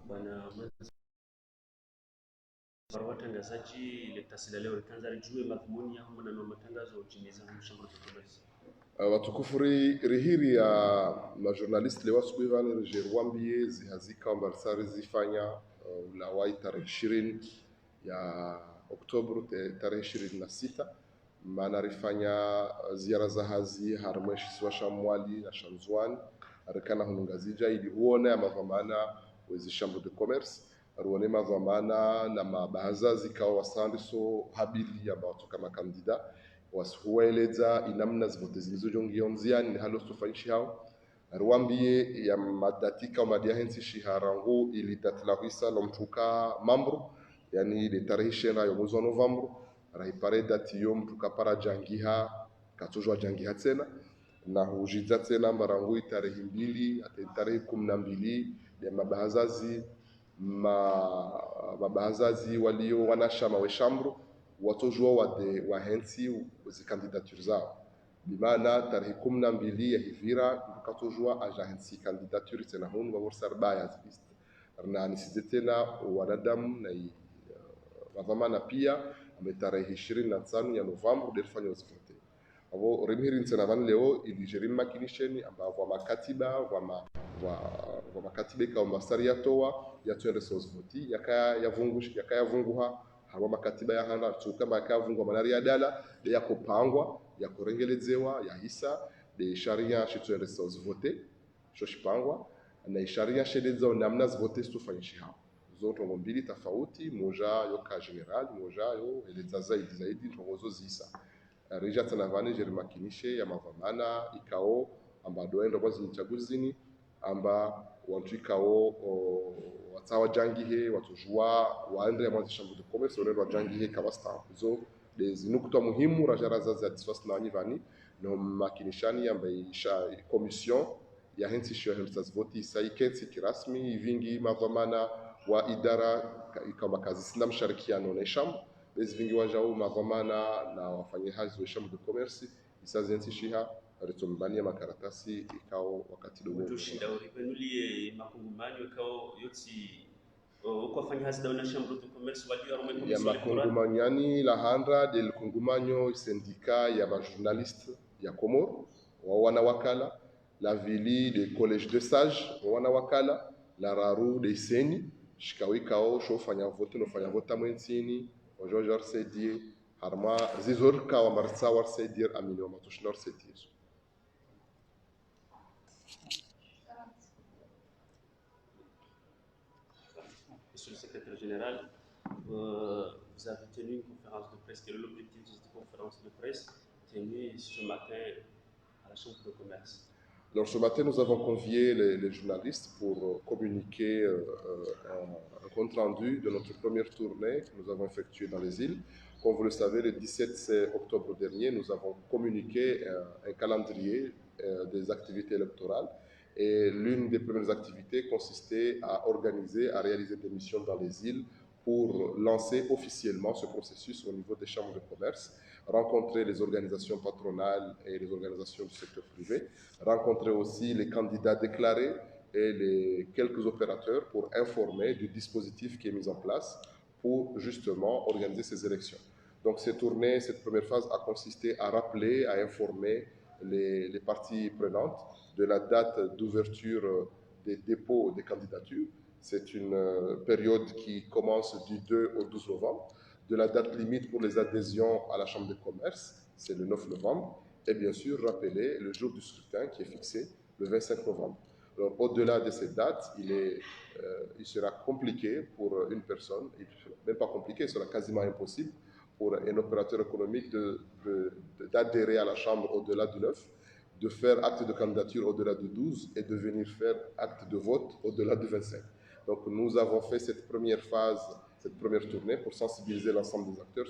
Bwana watangazaji letasila leo likanza lijue madhumuni ya humo na matangazo uchimiza mshambulo tukomezi watukufu rihiri ya majournalist lewa sukuivani rijerwambie zihazika ambarisari zifanya ulawai tarehe 20 ya Oktober tarehe 26 maana rifanya ziara za hazi harmweshi siwa shamwali na shamzwani arikana hunungazija ili huone amavamana wezi chambre de commerce ruone mavamana na mabaza zikawa wasandiso habili ambao kama kandida wasueleza inamna zivote zilizojongia nziani halo sofanyishi hao ruambie ya madatika madia hensi shiharangu ili tatlawisa lomtuka mambru yani ile tarehe 20 ya mwezi wa Novemba raipare dati yo mtuka para jangiha katujwa jangiha tena na hujiza tena marangu tarehe 2 ate tarehe 12 ya mabahazazi walio wanashama weshambru watojua wa hensi zikandidature zao bimana tarehe 12 ya hivira katojua aja hensi kandidature tena hunu wa worsarbaya zibist na nisize tena wanadamu na mavamana pia tarehe 25 ya Novemba delifanya uzivote avo remihiri ntena van leo ilijerim makinisheni ambao makatiba wa makatibe ka mbasari yatoa yatwende sozvoti yakayavunguha hawa makatiba ya handa tuka makavungwa manari ya dala ya kupangwa ya kurengeledzewa ya hisa de sharia shitwende sozvote shoshipangwa na sharia shedeza namna zvote stufanyshi hao zote mbili tofauti moja yoka general moja yo eleza zaidi ntongozo zisa reja tanavani jerimakinishe ya mavamana ikao ambado endo bazi mchaguzini amba wantu ikao watawa jangihe watujua waende ya mwanzi chambre de commerce wale wajangihe kabasta zo les nukta muhimu rajaraza za diswas na nivani no makinishani ambaye isha commission ya hensi shio hensi voti saiketi kirasmi vingi mavamana wa idara kama kazi sina msharikiano na isham bezi vingi wajao mavamana na wafanyakazi wa chambre de commerce isazensi shiha ritombania makaratasi ikao wakati dogo tushinda uripenulie makungumanyo ikao yoti uko wafanyakazi da chambre de commerce walio arome ya makungumanyani la handra del kungumanyo syndicat ya journaliste ya Komoro wa wana wakala la vili de collège de sage wa wana wakala la raru de seni shikawikao shofanya vote no fanya vota mwentini ojojo arsedie harma zizorka wa marsa warsedir amini wa matushnar sedir. Monsieur le secrétaire général, vous avez tenu une conférence de presse. Quel est l'objectif de cette conférence de presse tenue ce matin à la Chambre de commerce? Alors ce matin, nous avons convié les journalistes pour communiquer un compte rendu de notre première tournée que nous avons effectuée dans les îles. Comme vous le savez, le 17 octobre dernier, nous avons communiqué un calendrier des activités électorales. Et l'une des premières activités consistait à organiser, à réaliser des missions dans les îles pour lancer officiellement ce processus au niveau des chambres de commerce, rencontrer les organisations patronales et les organisations du secteur privé, rencontrer aussi les candidats déclarés et les quelques opérateurs pour informer du dispositif qui est mis en place pour justement organiser ces élections. Donc cette tournée, cette première phase a consisté à rappeler, à informer les parties prenantes de la date d'ouverture des dépôts des candidatures. C'est une période qui commence du 2 au 12 novembre. De la date limite pour les adhésions à la Chambre de commerce, c'est le 9 novembre. Et bien sûr, rappeler le jour du scrutin qui est fixé le 25 novembre. Alors, au-delà de cette date, il sera compliqué pour une personne, même pas compliqué, il sera quasiment impossible pour un opérateur économique d'adhérer à la Chambre au-delà du 9, de faire acte de candidature au-delà du 12 et de venir faire acte de vote au-delà du 25. Donc nous avons fait cette première phase, cette première tournée pour sensibiliser l'ensemble des acteurs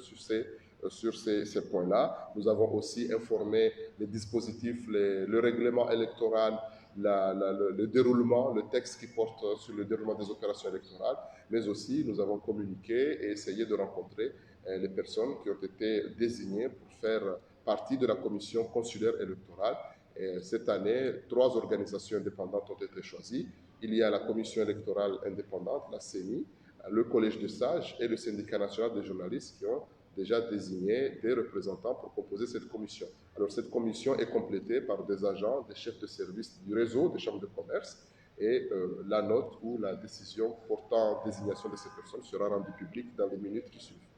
sur ces points-là. Nous avons aussi informé les dispositifs, le règlement électoral, le déroulement, le texte qui porte sur le déroulement des opérations électorales, mais aussi nous avons communiqué et essayé de rencontrer les personnes qui ont été désignées pour faire partie de la commission consulaire électorale. Et cette année, 3 organisations indépendantes ont été choisies. il y a la commission électorale indépendante, la CENI, le collège de sages et le syndicat national des journalistes qui ont déjà désigné des représentants pour composer cette commission. Alors cette commission est complétée par des agents, des chefs de service du réseau des chambres de commerce et la note ou la décision portant désignation de ces personnes sera rendue publique dans les minutes qui suivent.